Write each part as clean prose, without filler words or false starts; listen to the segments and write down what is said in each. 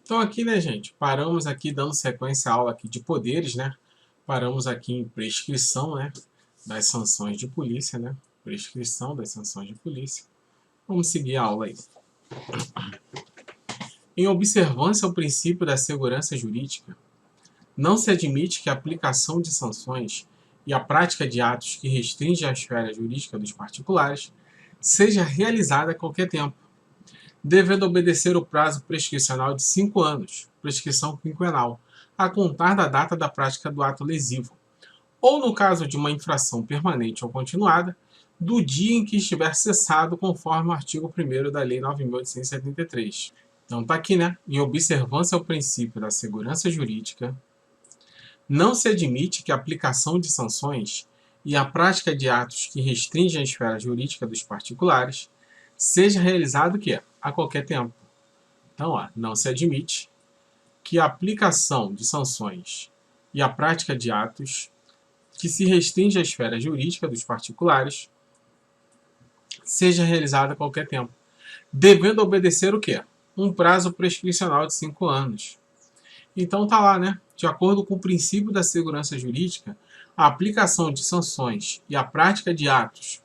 Então aqui, né, gente, paramos aqui dando sequência à aula aqui de poderes, né? Paramos aqui em prescrição, né, das sanções de polícia, né? Prescrição das sanções de polícia. Vamos seguir a aula aí. Em observância ao princípio da segurança jurídica, não se admite que a aplicação de sanções e a prática de atos que restringem a esfera jurídica dos particulares seja realizada a qualquer tempo, devendo obedecer o prazo prescricional de 5 anos, prescrição quinquenal, a contar da data da prática do ato lesivo, ou no caso de uma infração permanente ou continuada, do dia em que estiver cessado, conforme o artigo 1º da Lei 9.873. Então tá aqui, né? Em observância ao princípio da segurança jurídica, não se admite que a aplicação de sanções e a prática de atos que restringem a esfera jurídica dos particulares seja realizado o quê? A qualquer tempo. Então, não se admite que a aplicação de sanções e a prática de atos que se restringe à esfera jurídica dos particulares seja realizada a qualquer tempo, devendo obedecer o quê? Um prazo prescricional de 5 anos. Então tá lá, né? De acordo com o princípio da segurança jurídica, a aplicação de sanções e a prática de atos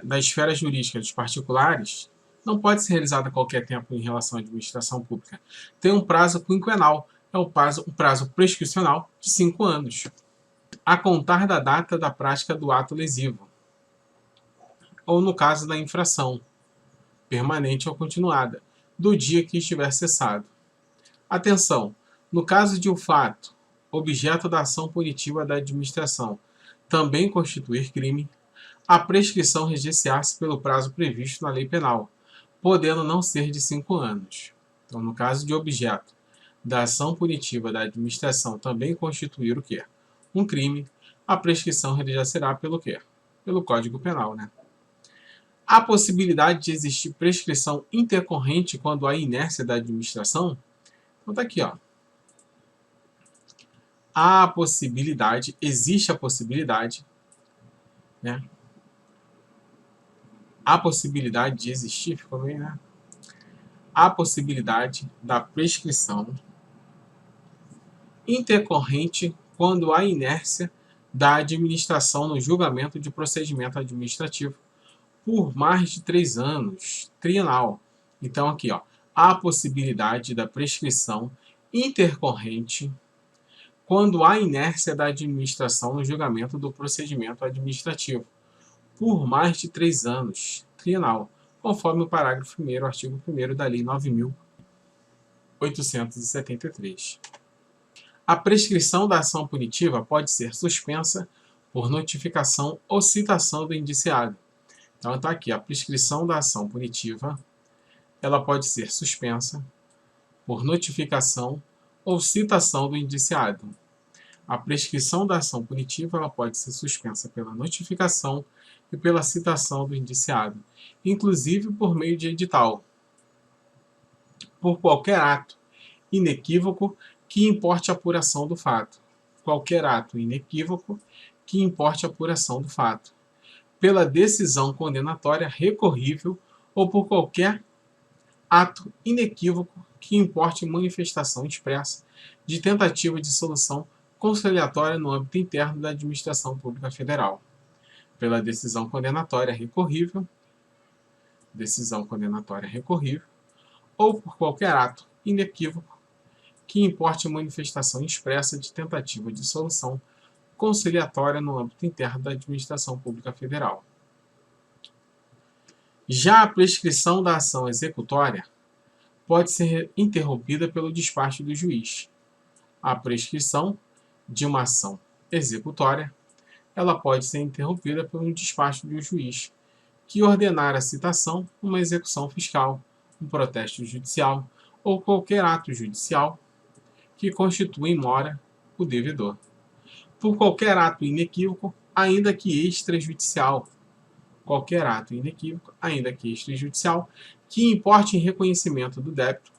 da esfera jurídica dos particulares não pode ser realizada a qualquer tempo em relação à administração pública. Tem um prazo quinquenal, é o prazo prescricional de 5 anos, a contar da data da prática do ato lesivo, ou no caso da infração, permanente ou continuada, do dia que estiver cessado. Atenção! No caso de o fato, objeto da ação punitiva da administração, também constituir crime, a prescrição reger-se-á pelo prazo previsto na lei penal, podendo não ser de 5 anos. Então, no caso de objeto da ação punitiva da administração também constituir o quê? Um crime, a prescrição reger-se-á pelo quê? Pelo Código Penal, né? Há possibilidade de existir prescrição intercorrente quando há inércia da administração? Então tá aqui, ó. Há a possibilidade, existe a possibilidade, né? Há possibilidade de existir, ficou bem, né? Há possibilidade da prescrição intercorrente quando há inércia da administração no julgamento de procedimento administrativo por mais de 3 anos, trienal. Então aqui, ó, há a possibilidade da prescrição intercorrente quando há inércia da administração no julgamento do procedimento administrativo por mais de 3 anos, trienal, conforme o parágrafo 1º, artigo 1º da Lei 9.873. A prescrição da ação punitiva pode ser suspensa por notificação ou citação do indiciado. Então está aqui, a prescrição da ação punitiva, ela pode ser suspensa por notificação ou citação do indiciado. A prescrição da ação punitiva ela pode ser suspensa pela notificação e pela citação do indiciado, inclusive por meio de edital, por qualquer ato inequívoco que importe a apuração do fato. Qualquer ato inequívoco que importe a apuração do fato. Pela decisão condenatória recorrível ou por qualquer ato inequívoco que importe manifestação expressa de tentativa de solução conciliatória no âmbito interno da Administração Pública Federal. Pela decisão condenatória recorrível, ou por qualquer ato inequívoco que importe manifestação expressa de tentativa de solução conciliatória no âmbito interno da Administração Pública Federal. Já a prescrição da ação executória pode ser interrompida pelo despacho do juiz. A prescrição de uma ação executória, ela pode ser interrompida por um despacho do juiz, que ordenar a citação, uma execução fiscal, um protesto judicial ou qualquer ato judicial que constitua em mora o devedor. Por qualquer ato inequívoco, ainda que extrajudicial, que importe em reconhecimento do débito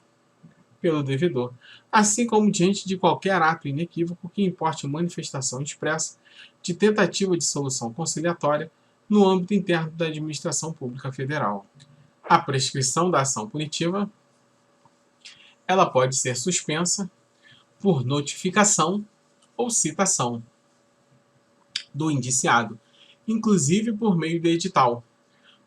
pelo devedor, assim como diante de qualquer ato inequívoco que importe manifestação expressa de tentativa de solução conciliatória no âmbito interno da Administração Pública Federal. A prescrição da ação punitiva ela pode ser suspensa por notificação ou citação do indiciado, inclusive por meio de edital,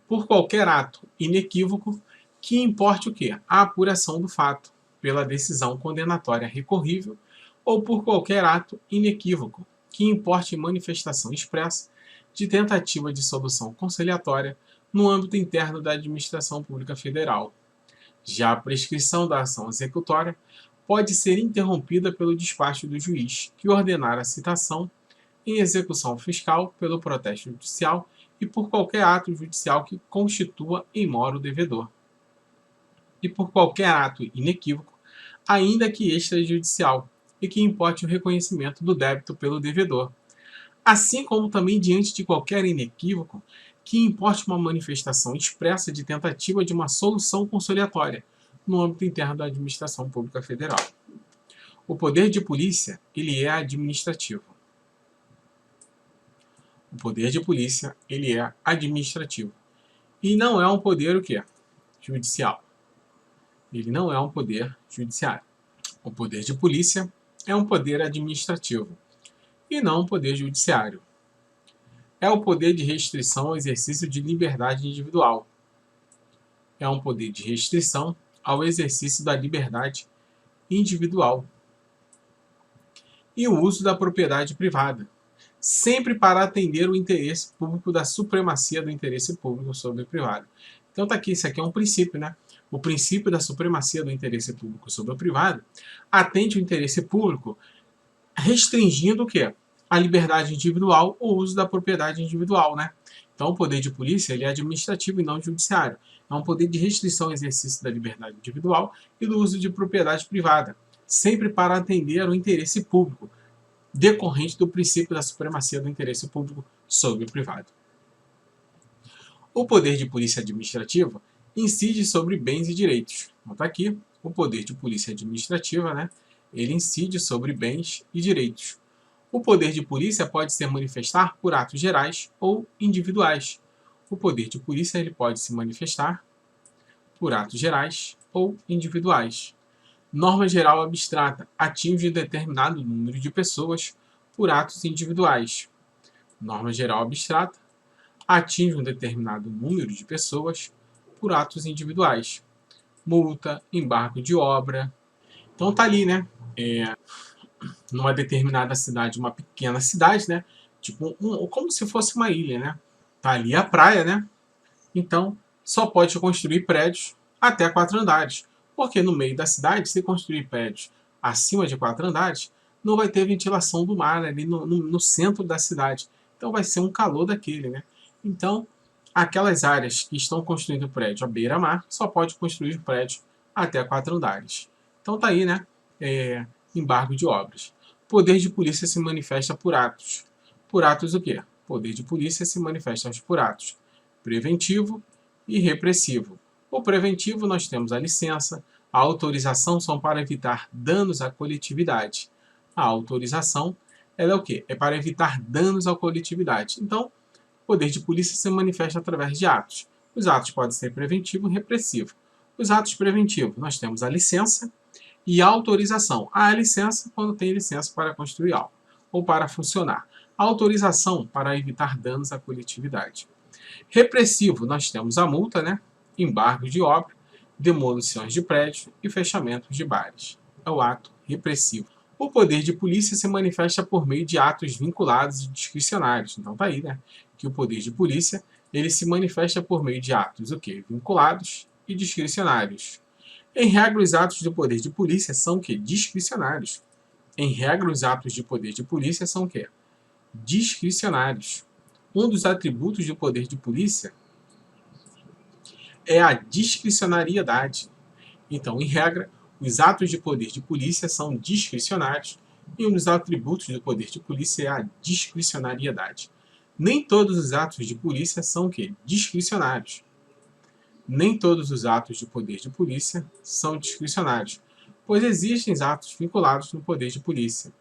por qualquer ato inequívoco que importe o quê? A apuração do fato, pela decisão condenatória recorrível, ou por qualquer ato inequívoco que importe manifestação expressa de tentativa de solução conciliatória no âmbito interno da Administração Pública Federal. Já a prescrição da ação executória pode ser interrompida pelo despacho do juiz, que ordenar a citação em execução fiscal pelo protesto judicial e por qualquer ato judicial que constitua em mora o devedor. E por qualquer ato inequívoco, ainda que extrajudicial, e que importe o reconhecimento do débito pelo devedor, assim como também diante de qualquer inequívoco que importe uma manifestação expressa de tentativa de uma solução conciliatória no âmbito interno da Administração Pública Federal. O poder de polícia, ele é administrativo. O poder de polícia, ele é administrativo. E não é um poder o quê? Judicial. Ele não é um poder judiciário. O poder de polícia é um poder administrativo e não um poder judiciário. É o poder de restrição ao exercício de liberdade individual. É um poder de restrição ao exercício da liberdade individual. E o uso da propriedade privada, sempre para atender o interesse público da supremacia do interesse público sobre o privado. Então tá aqui, isso aqui é um princípio, né? O princípio da supremacia do interesse público sobre o privado atende o interesse público restringindo o quê? A liberdade individual ou o uso da propriedade individual, né? Então o poder de polícia ele é administrativo e não judiciário. É um poder de restrição ao exercício da liberdade individual e do uso de propriedade privada, sempre para atender ao interesse público, decorrente do princípio da supremacia do interesse público sobre o privado. O poder de polícia administrativa incide sobre bens e direitos. Então tá aqui, o poder de polícia administrativa, né? Ele incide sobre bens e direitos. O poder de polícia pode se manifestar por atos gerais ou individuais. O poder de polícia ele pode se manifestar por atos gerais ou individuais. Norma geral abstrata atinge um determinado número de pessoas por atos individuais. Norma geral abstrata atinge um determinado número de pessoas por atos individuais. Multa, embargo de obra. Então tá ali, né? Numa determinada cidade, uma pequena cidade, né? Tipo, como se fosse uma ilha, né? Tá ali a praia, né? Então, só pode construir prédios até 4 andares. Porque no meio da cidade, se construir prédios acima de 4 andares, não vai ter ventilação do mar ali no centro da cidade. Então vai ser um calor daquele, né? Então, aquelas áreas que estão construindo prédio à beira-mar, só pode construir prédio até 4 andares. Então tá aí, né? Embargo de obras. Poder de polícia se manifesta por atos. Por atos o quê? Poder de polícia se manifesta por atos preventivo e repressivo. O preventivo nós temos a licença, a autorização são para evitar danos à coletividade. A autorização ela é o quê? É para evitar danos à coletividade. Então, o poder de polícia se manifesta através de atos. Os atos podem ser preventivo e repressivo. Os atos preventivos, nós temos a licença e a autorização. A licença, quando tem licença para construir algo ou para funcionar. A autorização para evitar danos à coletividade. Repressivo, nós temos a multa, né? Embargo de obra, demolições de prédios e fechamentos de bares. É o ato repressivo. O poder de polícia se manifesta por meio de atos vinculados e discricionários. Então tá aí, né? Que o poder de polícia ele se manifesta por meio de atos o quê? Vinculados e discricionários. Em regra, os atos do poder de polícia são o quê? Discricionários. Em regra, os atos de poder de polícia são o quê? Discricionários. Um dos atributos do poder de polícia é a discricionariedade. Então, em regra, os atos de poder de polícia são discricionários e um dos atributos do poder de polícia é a discricionariedade. Nem todos os atos de polícia são o quê? Discricionários. Nem todos os atos de poder de polícia são discricionários, pois existem atos vinculados no poder de polícia.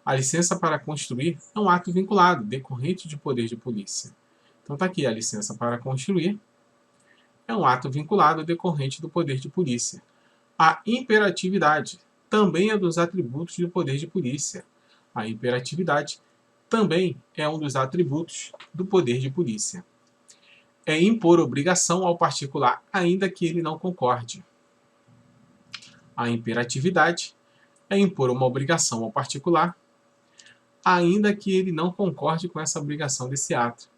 A licença para construir é um ato vinculado, decorrente de poder de polícia. Então está aqui, a licença para construir é um ato vinculado decorrente do poder de polícia. A imperatividade também é dos atributos do poder de polícia. A imperatividade também é um dos atributos do poder de polícia. É impor obrigação ao particular, ainda que ele não concorde. A imperatividade é impor uma obrigação ao particular, ainda que ele não concorde com essa obrigação desse ato.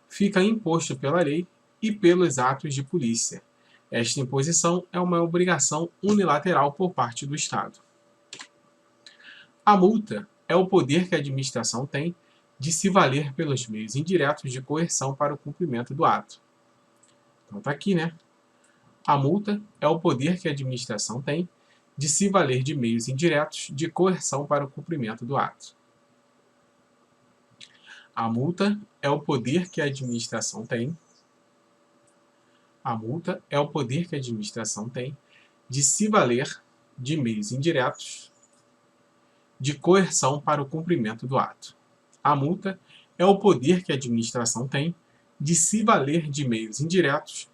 Fica imposto pela lei e pelos atos de polícia. Esta imposição é uma obrigação unilateral por parte do Estado. A multa é o poder que a administração tem de se valer pelos meios indiretos de coerção para o cumprimento do ato. Então tá aqui, né? A multa é o poder que a administração tem de se valer de meios indiretos de coerção para o cumprimento do ato. A multa é o poder que a administração tem. A multa é o poder que a administração tem de se valer de meios indiretos de coerção para o cumprimento do ato. A multa é o poder que a administração tem de se valer de meios indiretos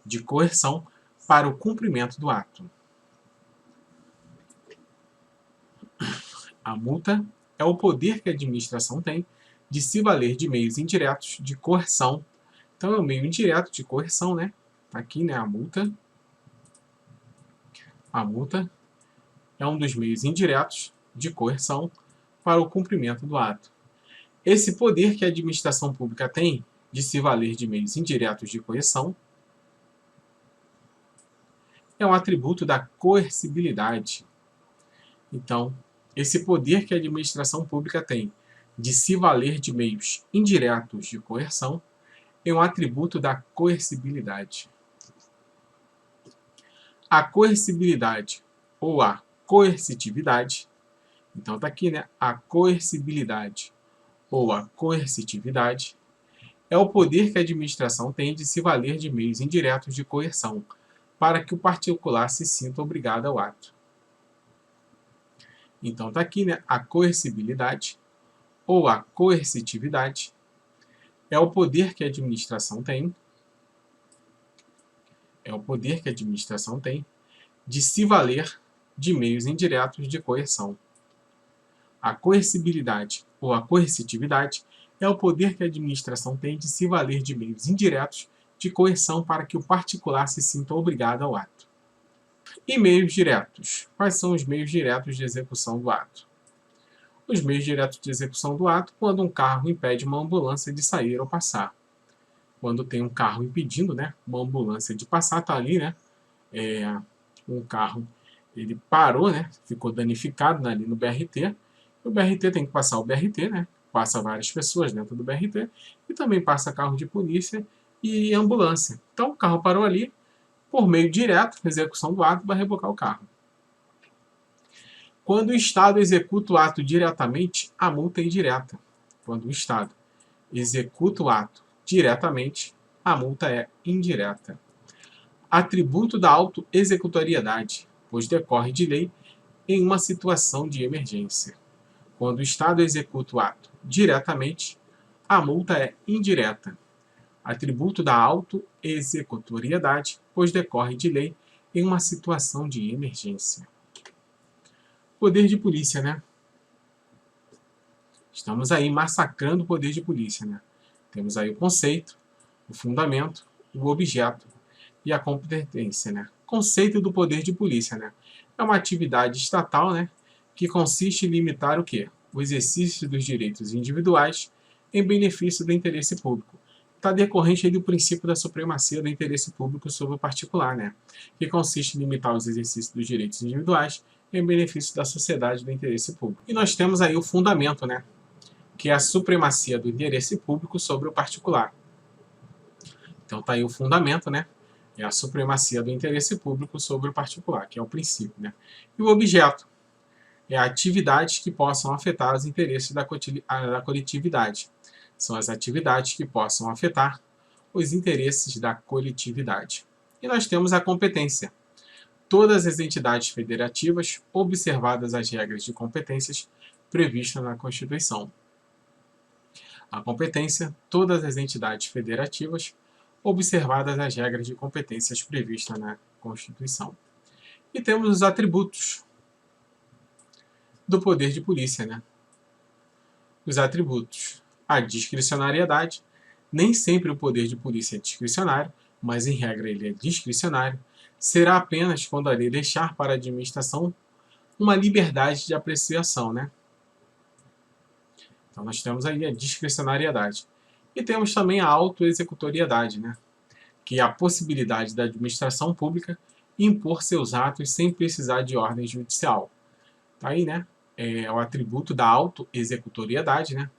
de coerção para o cumprimento do ato. A multa é o poder que a administração tem de se valer de meios indiretos de coerção. Então é o meio indireto de coerção, né? Tá aqui, né, a multa. A multa é um dos meios indiretos de coerção para o cumprimento do ato. Esse poder que a administração pública tem de se valer de meios indiretos de coerção é um atributo da coercibilidade. Então, esse poder que a administração pública tem de se valer de meios indiretos de coerção é um atributo da coercibilidade. A coercibilidade ou a coercitividade, então tá aqui, né? A coercibilidade ou a coercitividade é o poder que a administração tem de se valer de meios indiretos de coerção para que o particular se sinta obrigado ao ato. Então tá aqui, né? A coercibilidade ou a coercitividade é o poder que a administração tem de se valer de meios indiretos de coerção. A coercibilidade ou a coercitividade é o poder que a administração tem de se valer de meios indiretos de coerção para que o particular se sinta obrigado ao ato. E meios diretos. Quais são os meios diretos de execução do ato? Os meios diretos de execução do ato, quando um carro impede uma ambulância de sair ou passar. Quando tem um carro impedindo, né, uma ambulância de passar, tá ali, né, um carro, ele parou, né, ficou danificado ali no BRT, o BRT tem que passar o BRT, né, passa várias pessoas dentro do BRT, e também passa carro de polícia e ambulância. Então o carro parou ali, por meio direto, execução do ato, vai rebocar o carro. Quando o Estado executa o ato diretamente, a multa é indireta. Quando o Estado executa o ato diretamente, a multa é indireta. Atributo da auto-executoriedade, pois decorre de lei em uma situação de emergência. Quando o Estado executa o ato diretamente, a multa é indireta. Atributo da auto-executoriedade, pois decorre de lei em uma situação de emergência. Poder de polícia, né? Estamos aí massacrando o poder de polícia, né? Temos aí o conceito, o fundamento, o objeto e a competência, né? Conceito do poder de polícia, né? É uma atividade estatal, né? Que consiste em limitar o quê? O exercício dos direitos individuais em benefício do interesse público. Está decorrente aí do princípio da supremacia do interesse público sobre o particular, né? Que consiste em limitar os exercícios dos direitos individuais em benefício da sociedade do interesse público. E nós temos aí o fundamento, né? Que é a supremacia do interesse público sobre o particular. Então tá aí o fundamento, né? É a supremacia do interesse público sobre o particular, que é o princípio, né? E o objeto é atividades que possam afetar os interesses da coletividade. São as atividades que possam afetar os interesses da coletividade. E nós temos a competência. Todas as entidades federativas, observadas as regras de competências previstas na Constituição. A competência, todas as entidades federativas, observadas as regras de competências previstas na Constituição. E temos os atributos do poder de polícia, né? Os atributos. A discricionariedade. Nem sempre o poder de polícia é discricionário, mas em regra ele é discricionário. Será apenas quando a lei deixar para a administração uma liberdade de apreciação, né? Então nós temos aí a discricionariedade. E temos também a autoexecutoriedade, né? Que é a possibilidade da administração pública impor seus atos sem precisar de ordem judicial. Tá aí, né? É o atributo da autoexecutoriedade, né?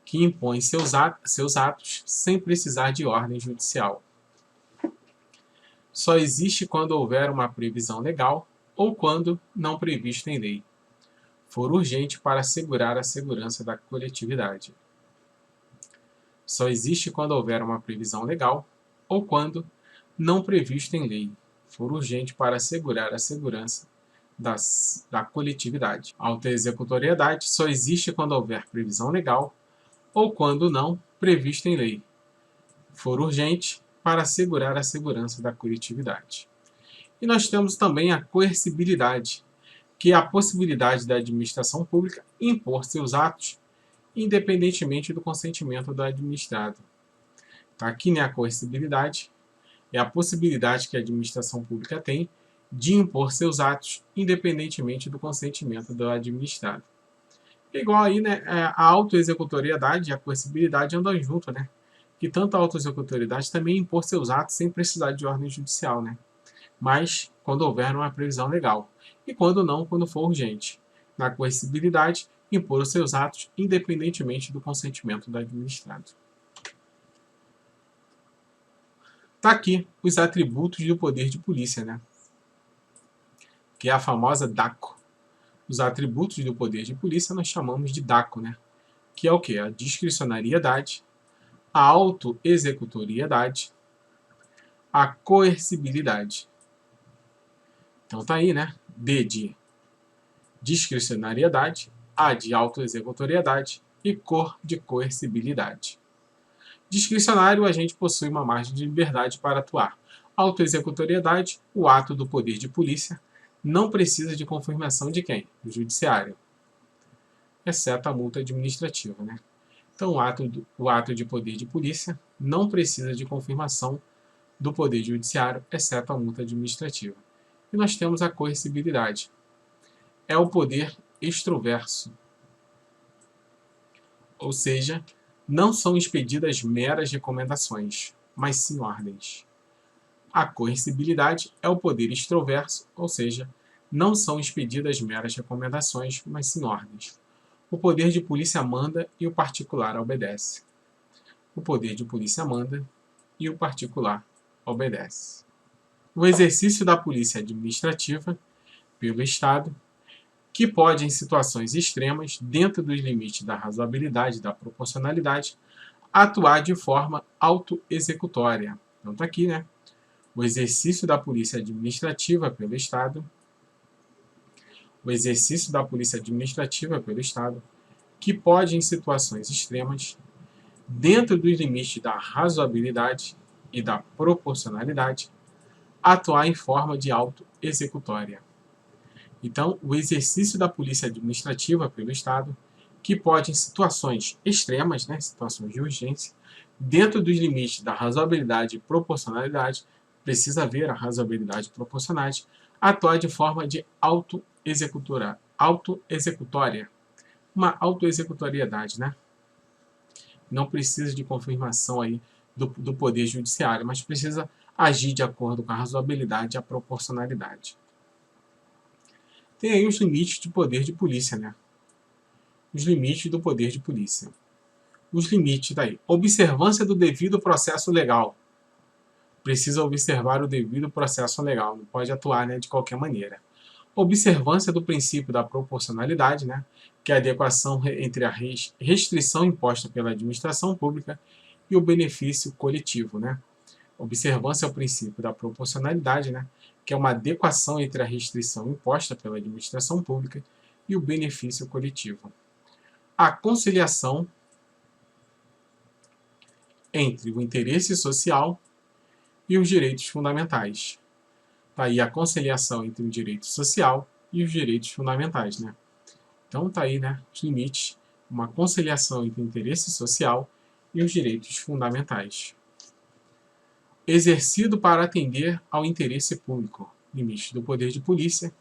Que impõe seus atos sem precisar de ordem judicial. Só existe quando houver uma previsão legal ou quando não previsto em lei, for urgente para assegurar a segurança da coletividade. Só existe quando houver uma previsão legal ou quando não previsto em lei, for urgente para assegurar a segurança da coletividade. A autoexecutoriedade só existe quando houver previsão legal ou quando não previsto em lei, for urgente para assegurar a segurança da coletividade. E nós temos também a coercibilidade, que é a possibilidade da administração pública impor seus atos independentemente do consentimento do administrado. Tá aqui, né, a coercibilidade é a possibilidade que a administração pública tem de impor seus atos independentemente do consentimento do administrado. Igual aí, né, a autoexecutoriedade e a coercibilidade andam junto, né? Que tanto a autoexecutoriedade também impor seus atos sem precisar de ordem judicial, né? Mas quando houver uma previsão legal. E quando não, quando for urgente. Na coercibilidade, impor os seus atos independentemente do consentimento do administrado. Tá aqui os atributos do poder de polícia, né? Que é a famosa DACO. Os atributos do poder de polícia nós chamamos de DACO, né? Que é o quê? A discricionariedade, a autoexecutoriedade, a coercibilidade. Então tá aí, né? D de discricionariedade, A de autoexecutoriedade e cor de coercibilidade. Discricionário, a gente possui uma margem de liberdade para atuar. Autoexecutoriedade, o ato do poder de polícia, não precisa de confirmação de quem? Do judiciário, exceto a multa administrativa, né? Então, o ato de poder de polícia não precisa de confirmação do poder judiciário, exceto a multa administrativa. E nós temos a coercibilidade. É o poder extroverso, ou seja, não são expedidas meras recomendações, mas sim ordens. A coercibilidade é o poder extroverso, ou seja, não são expedidas meras recomendações, mas sim ordens. O poder de polícia manda e o particular obedece. O poder de polícia manda e o particular obedece. O exercício da polícia administrativa pelo Estado, que pode, em situações extremas, dentro dos limites da razoabilidade e da proporcionalidade, atuar de forma autoexecutória. Então está aqui, né? O exercício da polícia administrativa pelo Estado, que pode, em situações extremas, dentro dos limites da razoabilidade e da proporcionalidade, atuar em forma de autoexecutória. Então, o exercício da polícia administrativa pelo Estado, que pode, em situações extremas, né, situações de urgência, dentro dos limites da razoabilidade e proporcionalidade, precisa haver a razoabilidade e proporcionalidade, atuar de forma de autoexecutória. Uma autoexecutoriedade, né? Não precisa de confirmação aí do poder judiciário, mas precisa agir de acordo com a razoabilidade e a proporcionalidade. Tem aí os limites de poder de polícia, né? Os limites do poder de polícia. Os limites daí. Observância do devido processo legal. Precisa observar o devido processo legal, não pode atuar, né, de qualquer maneira. Observância do princípio da proporcionalidade, né, que é a adequação entre a restrição imposta pela administração pública e o benefício coletivo, né? Observância ao princípio da proporcionalidade, né, que é uma adequação entre a restrição imposta pela administração pública e o benefício coletivo. A conciliação entre o interesse social e os direitos fundamentais. Tá aí a conciliação entre o direito social e os direitos fundamentais, né? Então tá aí, né, os limites, uma conciliação entre o interesse social e os direitos fundamentais. Exercido para atender ao interesse público. Limite do poder de polícia,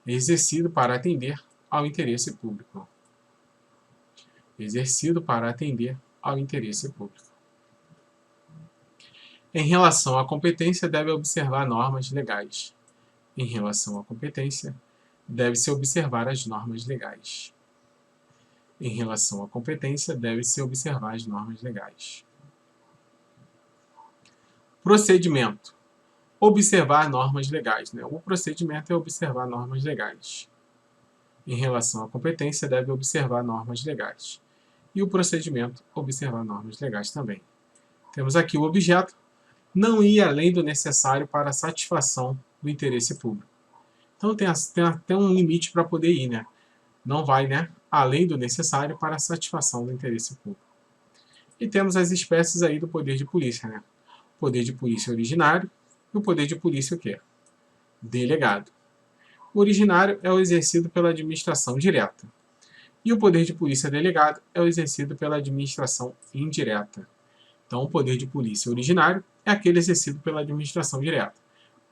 exercido para atender ao interesse público. Exercido para atender ao interesse público. Em relação à competência, deve observar normas legais. Em relação à competência, deve-se observar as normas legais. Em relação à competência, deve-se observar as normas legais. Procedimento. Observar normas legais, né? O procedimento é observar normas legais. Em relação à competência, deve observar normas legais. E o procedimento, observar normas legais também. Temos aqui o objeto, não ir além do necessário para a satisfação do interesse público. Então tem até um limite para poder ir, né? Não vai, né, além do necessário para a satisfação do interesse público. E temos as espécies aí do poder de polícia, né? O poder de polícia originário e o poder de polícia o quê? Delegado. O originário é o exercido pela administração direta. E o poder de polícia delegado é o exercido pela administração indireta. Então, o poder de polícia originário é aquele exercido pela administração direta.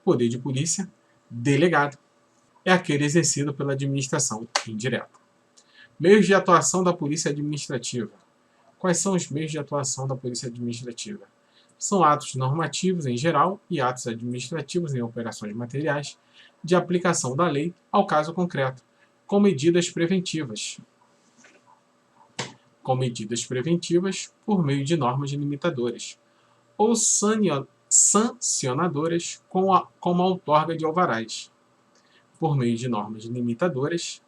O poder de polícia delegado é aquele exercido pela administração indireta. Meios de atuação da polícia administrativa. Quais são os meios de atuação da polícia administrativa? São atos normativos em geral e atos administrativos em operações materiais de aplicação da lei ao caso concreto, com medidas preventivas. Com medidas preventivas por meio de normas limitadoras, ou sancionadoras como a outorga de alvarás, por meio de normas limitadoras,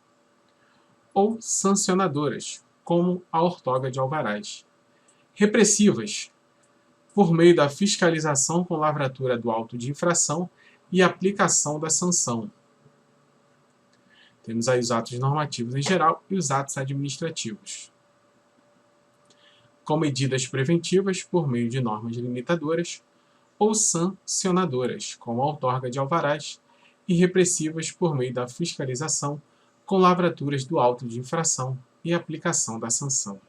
ou sancionadoras, como a outorga de alvarás. Repressivas, por meio da fiscalização com lavratura do auto de infração e aplicação da sanção. Temos aí os atos normativos em geral e os atos administrativos. Com medidas preventivas por meio de normas limitadoras ou sancionadoras, como a outorga de alvarás, e repressivas por meio da fiscalização com lavraturas do auto de infração e aplicação da sanção.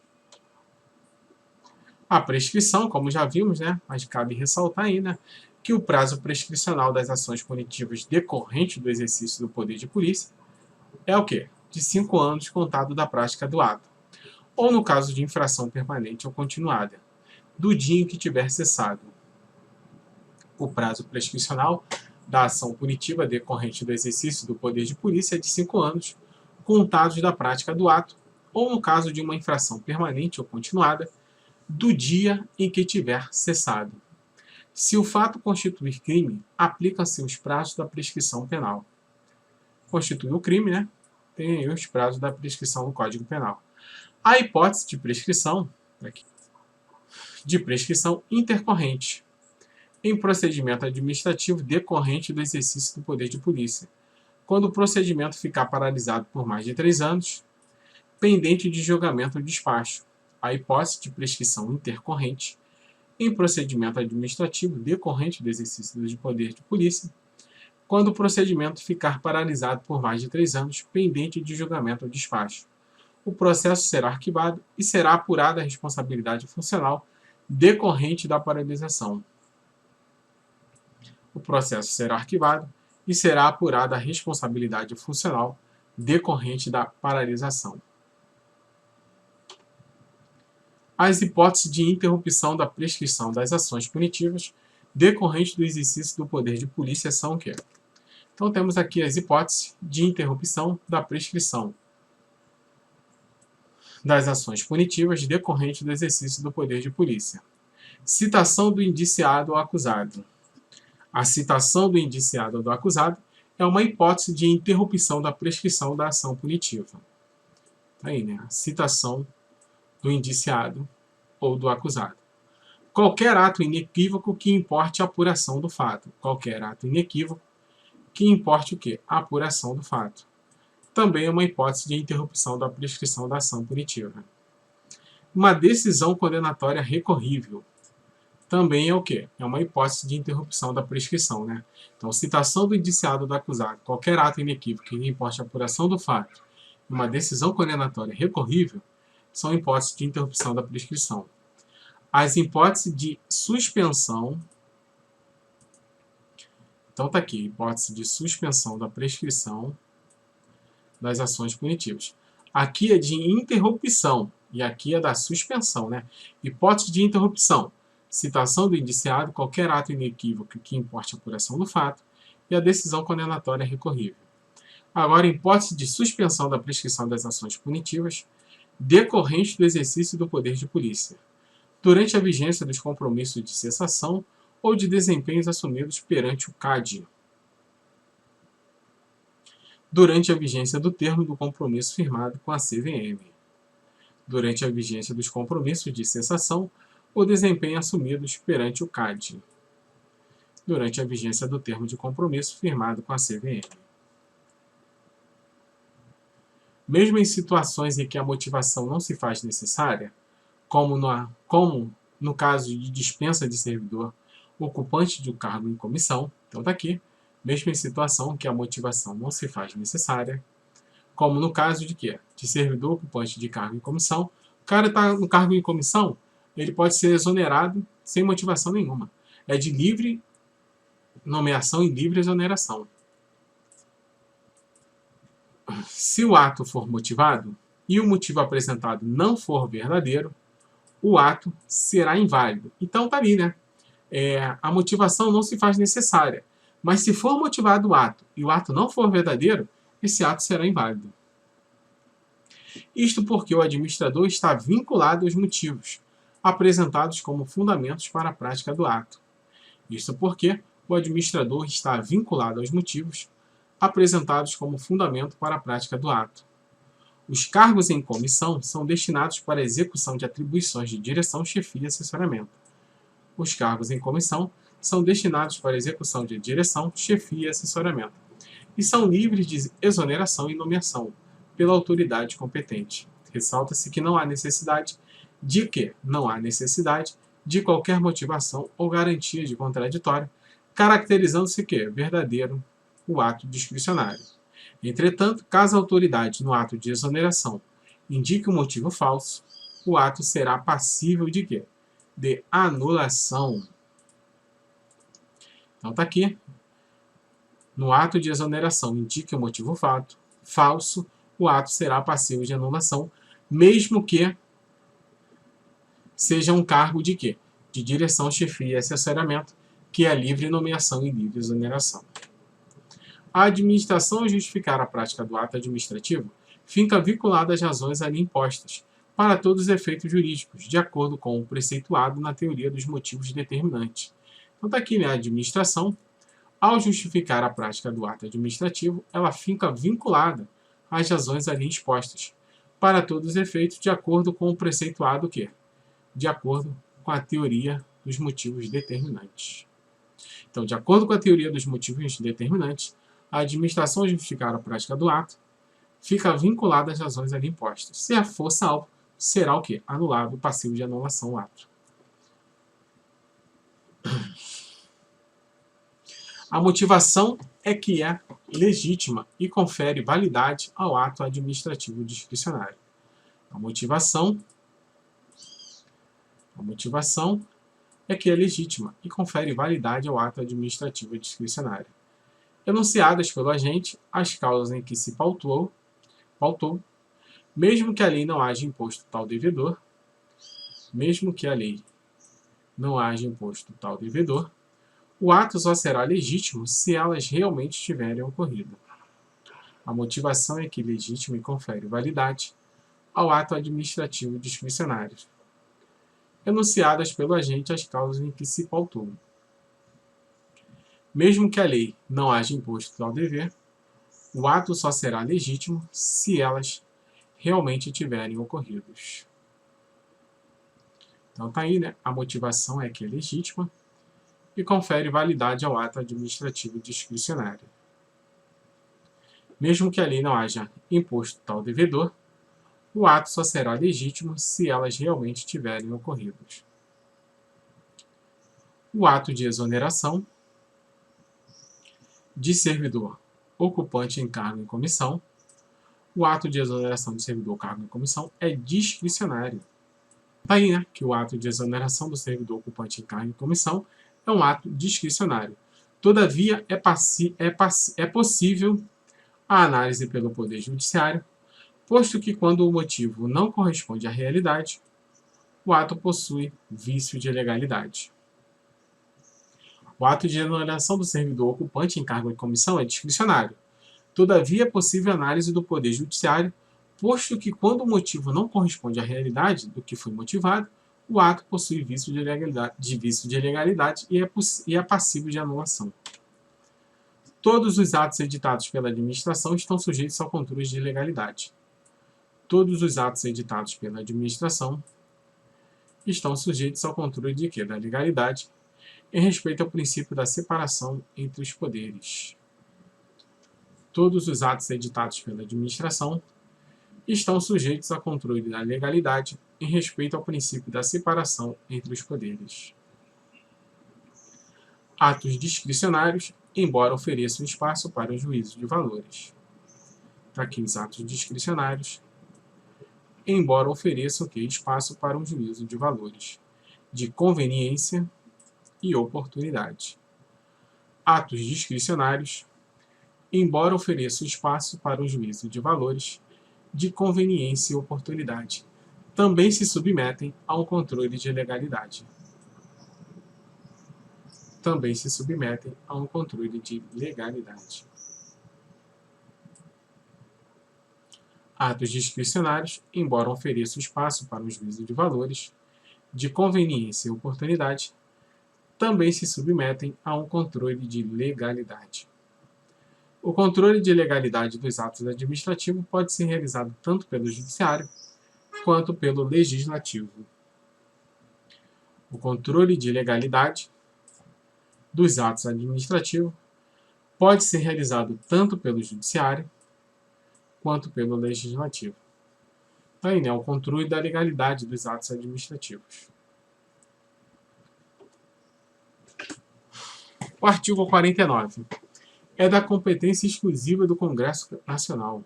A prescrição, como já vimos, né, mas cabe ressaltar ainda que o prazo prescricional das ações punitivas decorrentes do exercício do poder de polícia é o quê? De 5 anos contado da prática do ato, ou no caso de infração permanente ou continuada, do dia em que tiver cessado. O prazo prescricional da ação punitiva decorrente do exercício do poder de polícia é de 5 anos, contados da prática do ato, ou no caso de uma infração permanente ou continuada, do dia em que tiver cessado. Se o fato constituir crime, aplicam-se os prazos da prescrição penal. Constitui o crime, né? Tem aí os prazos da prescrição no Código Penal. A hipótese de prescrição intercorrente em procedimento administrativo decorrente do exercício do poder de polícia, quando o procedimento ficar paralisado por mais de 3 anos, pendente de julgamento ou despacho. A hipótese de prescrição intercorrente em procedimento administrativo decorrente do exercício do poder de polícia, quando o procedimento ficar paralisado por mais de 3 anos, pendente de julgamento ou despacho. O processo será arquivado e será apurada a responsabilidade funcional decorrente da paralisação. O processo será arquivado e será apurada a responsabilidade funcional decorrente da paralisação. As hipóteses de interrupção da prescrição das ações punitivas decorrentes do exercício do poder de polícia são o quê? Então temos aqui as hipóteses de interrupção da prescrição das ações punitivas decorrentes do exercício do poder de polícia. Citação do indiciado ou acusado. A citação do indiciado ou do acusado é uma hipótese de interrupção da prescrição da ação punitiva. Aí, né? A citação do indiciado ou do acusado. Qualquer ato inequívoco que importe a apuração do fato. Qualquer ato inequívoco que importe o quê? A apuração do fato. Também é uma hipótese de interrupção da prescrição da ação punitiva. Uma decisão condenatória recorrível. também é o quê? É uma hipótese de interrupção da prescrição, né? Então, citação do indiciado ou do acusado, qualquer ato inequívoco que importe a apuração do fato e uma decisão condenatória recorrível, são hipóteses de interrupção da prescrição. As hipóteses de suspensão, então tá aqui, hipótese de suspensão da prescrição das ações punitivas. Aqui é de interrupção e aqui é da suspensão, né? Hipótese de interrupção, citação do indiciado, qualquer ato inequívoco que importe a apuração do fato e a decisão condenatória recorrível. Agora, hipótese de suspensão da prescrição das ações punitivas decorrente do exercício do poder de polícia, durante a vigência dos compromissos de cessação ou de desempenhos assumidos perante o CAD, durante a vigência do termo do compromisso firmado com a CVM, durante a vigência dos compromissos de cessação ou desempenho assumidos perante o CAD, durante a vigência do termo de compromisso firmado com a CVM. Mesmo em situações em que a motivação não se faz necessária, como no caso de dispensa de servidor ocupante de um cargo em comissão, então está aqui, mesmo em situação em que a motivação não se faz necessária, como no caso de quê? De servidor ocupante de cargo em comissão, o cara está no cargo em comissão, ele pode ser exonerado sem motivação nenhuma. É de livre nomeação e livre exoneração. Se o ato for motivado e o motivo apresentado não for verdadeiro, o ato será inválido. Então tá ali, né? A motivação não se faz necessária. Mas se for motivado o ato e o ato não for verdadeiro, esse ato será inválido. Isto porque o administrador está vinculado aos motivos apresentados como fundamentos para a prática do ato. Isto porque o administrador está vinculado aos motivos apresentados como fundamento para a prática do ato. Os cargos em comissão são destinados para a execução de atribuições de direção, chefia e assessoramento. Os cargos em comissão são destinados para a execução de direção, chefia e assessoramento, e são livres de exoneração e nomeação pela autoridade competente. Ressalta-se que não há necessidade de qualquer motivação ou garantia de contraditório, caracterizando-se que verdadeiro o ato discricionário. Entretanto, caso a autoridade, no ato de exoneração, indique um motivo falso, o ato será passível de quê? De anulação. Então está aqui. No ato de exoneração, indique um motivo falso, o ato será passível de anulação, mesmo que seja um cargo de quê? De direção, chefia e assessoramento, que é livre nomeação e livre exoneração. A administração ao justificar a prática do ato administrativo fica vinculada às razões ali impostas, para todos os efeitos jurídicos, de acordo com o preceituado na teoria dos motivos determinantes. Então está aqui, né, a administração, ao justificar a prática do ato administrativo, ela fica vinculada às razões ali expostas, para todos os efeitos, de acordo com o preceituado quê? De acordo com a teoria dos motivos determinantes. Então, de acordo com a teoria dos motivos determinantes, a administração ao justificar a prática do ato fica vinculada às razões ali impostas. Se for salvo, será o quê? Anulável, passivo de anulação o ato. A motivação é que é legítima e confere validade ao ato administrativo discricionário. A motivação é que é legítima e confere validade ao ato administrativo discricionário. Enunciadas pelo agente as causas em que se pautou, mesmo que a lei não haja imposto tal devedor, o ato só será legítimo se elas realmente tiverem ocorrido. A motivação é que legítima e confere validade ao ato administrativo discricionário. Enunciadas pelo agente as causas em que se pautou. Mesmo que a lei não haja imposto tal dever, o ato só será legítimo se elas realmente tiverem ocorrido. Então tá aí, né? A motivação é que é legítima e confere validade ao ato administrativo discricionário. Mesmo que a lei não haja imposto tal devedor, o ato só será legítimo se elas realmente tiverem ocorrido. o ato de exoneração de servidor ocupante em cargo em comissão. O ato de exoneração de servidor cargo em comissão é discricionário. Está aí, né, que o ato de exoneração do servidor ocupante em cargo em comissão é um ato discricionário. Todavia, é possível a análise pelo Poder Judiciário, posto que quando o motivo não corresponde à realidade, o ato possui vício de legalidade. O ato de exoneração do servidor ocupante em cargo em comissão é discricionário. Todavia, é possível análise do Poder Judiciário, posto que quando o motivo não corresponde à realidade do que foi motivado, o ato possui vício de legalidade e é passível de anulação. Todos os atos editados pela administração estão sujeitos ao controle de legalidade. Todos os atos editados pela administração estão sujeitos ao controle de quê? Da legalidade, em respeito ao princípio da separação entre os poderes. Todos os atos editados pela administração estão sujeitos ao controle da legalidade, em respeito ao princípio da separação entre os poderes. Atos discricionários, embora ofereçam espaço para o juízo de valores. Está aqui os atos discricionários, embora ofereçam espaço para um juízo de valores, de conveniência e oportunidade. Atos discricionários, embora ofereçam espaço para um juízo de valores, de conveniência e oportunidade, também se submetem a um controle de legalidade. Também se submetem a um controle de legalidade. Atos discricionários, embora ofereçam espaço para um juízo de valores, de conveniência e oportunidade, também se submetem a um controle de legalidade. O controle de legalidade dos atos administrativos pode ser realizado tanto pelo Judiciário quanto pelo Legislativo. O controle de legalidade dos atos administrativos pode ser realizado tanto pelo Judiciário quanto pelo Legislativo. Então, aí, né, o controle da legalidade dos atos administrativos. O artigo 49 é da competência exclusiva do Congresso Nacional.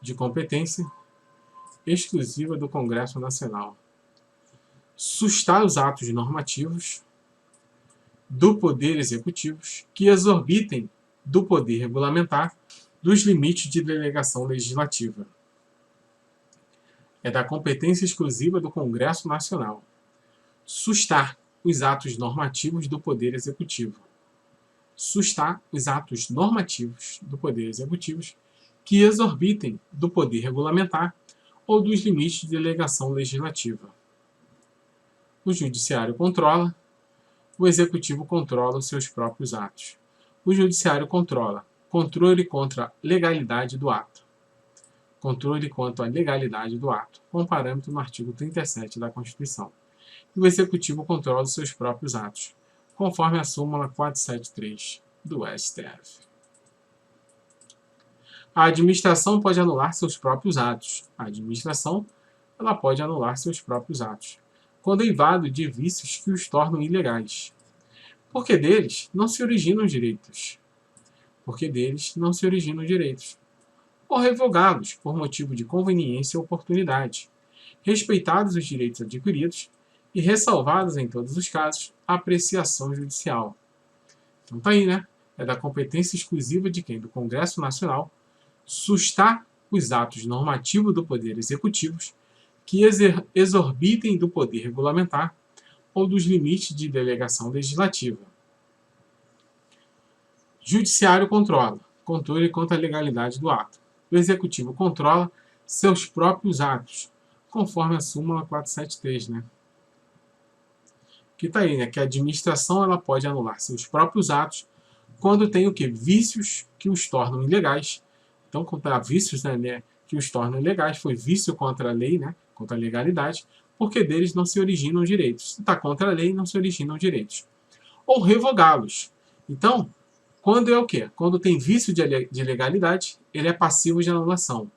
De competência exclusiva do Congresso Nacional. Sustar os atos normativos do Poder Executivo que exorbitem do poder regulamentar dos limites de delegação legislativa. É da competência exclusiva do Congresso Nacional. Sustar os atos normativos do Poder Executivo. Sustar os atos normativos do Poder Executivo que exorbitem do poder regulamentar ou dos limites de delegação legislativa. O Judiciário controla, o Executivo controla os seus próprios atos. O Judiciário controla controle contra a legalidade do ato. Controle quanto à legalidade do ato, com parâmetro no artigo 37 da Constituição. E o Executivo controla os seus próprios atos, conforme a súmula 473 do STF. A administração pode anular seus próprios atos. A administração ela pode anular seus próprios atos, quando eivado de vícios que os tornam ilegais, porque deles não se originam direitos. Ou revogá-los por motivo de conveniência ou oportunidade, respeitados os direitos adquiridos e ressalvados, em todos os casos, a apreciação judicial. Então tá aí, né? É da competência exclusiva de quem? Do Congresso Nacional, sustar os atos normativos do Poder Executivo que exorbitem do poder regulamentar ou dos limites de delegação legislativa. Judiciário controla, controle contra a legalidade do ato. O Executivo controla seus próprios atos, conforme a súmula 473, né? Que está aí, né? Que a administração ela pode anular seus próprios atos quando tem o quê? Vícios que os tornam ilegais. Então, contra vícios, né, que os tornam ilegais, foi vício contra a lei, né? Contra a legalidade, porque deles não se originam direitos. Se está contra a lei, não se originam direitos. Ou revogá-los. Então, quando é o quê? Quando tem vício de legalidade, ele é passivo de anulação.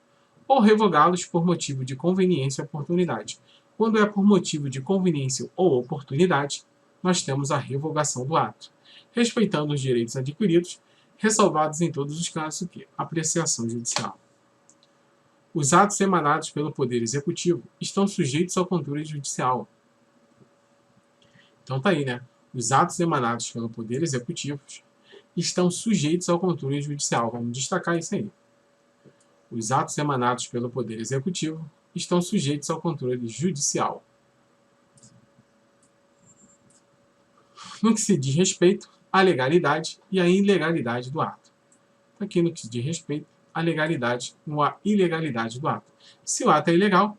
Ou revogá-los por motivo de conveniência ou oportunidade. Quando é por motivo de conveniência ou oportunidade, nós temos a revogação do ato, respeitando os direitos adquiridos, ressalvados em todos os casos o quê? Apreciação judicial. Os atos emanados pelo Poder Executivo estão sujeitos ao controle judicial. Então tá aí, né? Os atos emanados pelo Poder Executivo estão sujeitos ao controle judicial. Vamos destacar isso aí. Os atos emanados pelo Poder Executivo estão sujeitos ao controle judicial. No que se diz respeito à legalidade e à ilegalidade do ato. Aqui no que se diz respeito à legalidade ou à ilegalidade do ato. Se o ato é ilegal,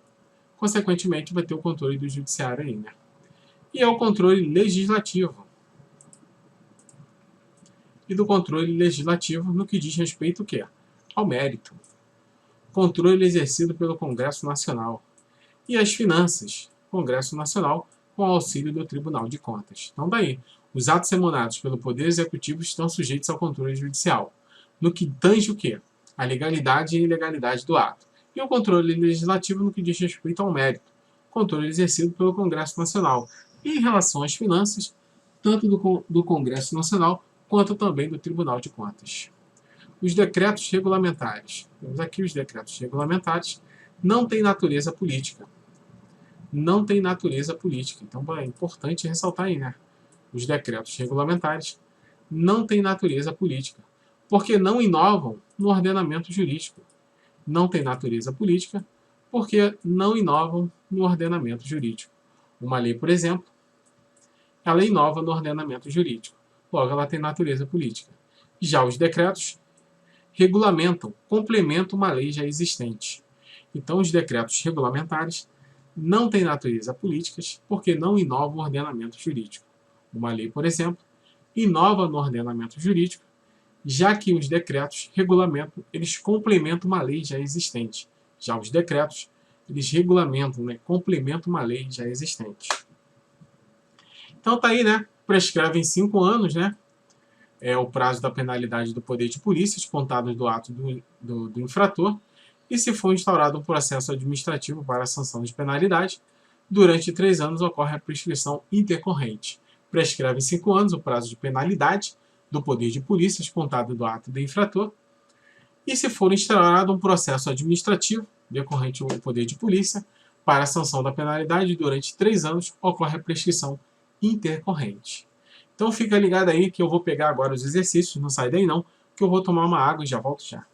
consequentemente vai ter o controle do judiciário aí, né? E é o controle legislativo. E do controle legislativo no que diz respeito ao quê? Ao mérito. Controle exercido pelo Congresso Nacional. E as finanças. Congresso Nacional com auxílio do Tribunal de Contas. Então daí, os atos emanados pelo Poder Executivo estão sujeitos ao controle judicial. No que tange o quê? A legalidade e a ilegalidade do ato. E o controle legislativo no que diz respeito ao mérito. Controle exercido pelo Congresso Nacional. E em relação às finanças, tanto do Congresso Nacional quanto também do Tribunal de Contas. Os decretos regulamentares. Temos aqui os decretos regulamentares. Não têm natureza política. Não tem natureza política. Então é importante ressaltar aí, né? Os decretos regulamentares não têm natureza política, porque não inovam no ordenamento jurídico. Não tem natureza política, porque não inovam no ordenamento jurídico. Uma lei, por exemplo, ela inova no ordenamento jurídico. Logo, ela tem natureza política. Já os decretos regulamentam, complementam uma lei já existente. Então, os decretos regulamentares não têm natureza política porque não inovam o ordenamento jurídico. Uma lei, por exemplo, inova no ordenamento jurídico, já que os decretos regulamentam, eles complementam uma lei já existente. Já os decretos, eles regulamentam, né, complementam uma lei já existente. Então tá aí, né? Prescreve em 5 anos, né? É o prazo da penalidade do poder de polícia, descontados do ato do infrator, e se for instaurado um processo administrativo para a sanção de penalidade, durante 3 anos ocorre a prescrição intercorrente. Prescreve em 5 anos o prazo de penalidade do poder de polícia, descontado do ato do infrator, e se for instaurado um processo administrativo, decorrente do poder de polícia, para a sanção da penalidade, durante 3 anos ocorre a prescrição intercorrente. Então fica ligado aí que eu vou pegar agora os exercícios, não sai daí não, que eu vou tomar uma água e já volto já.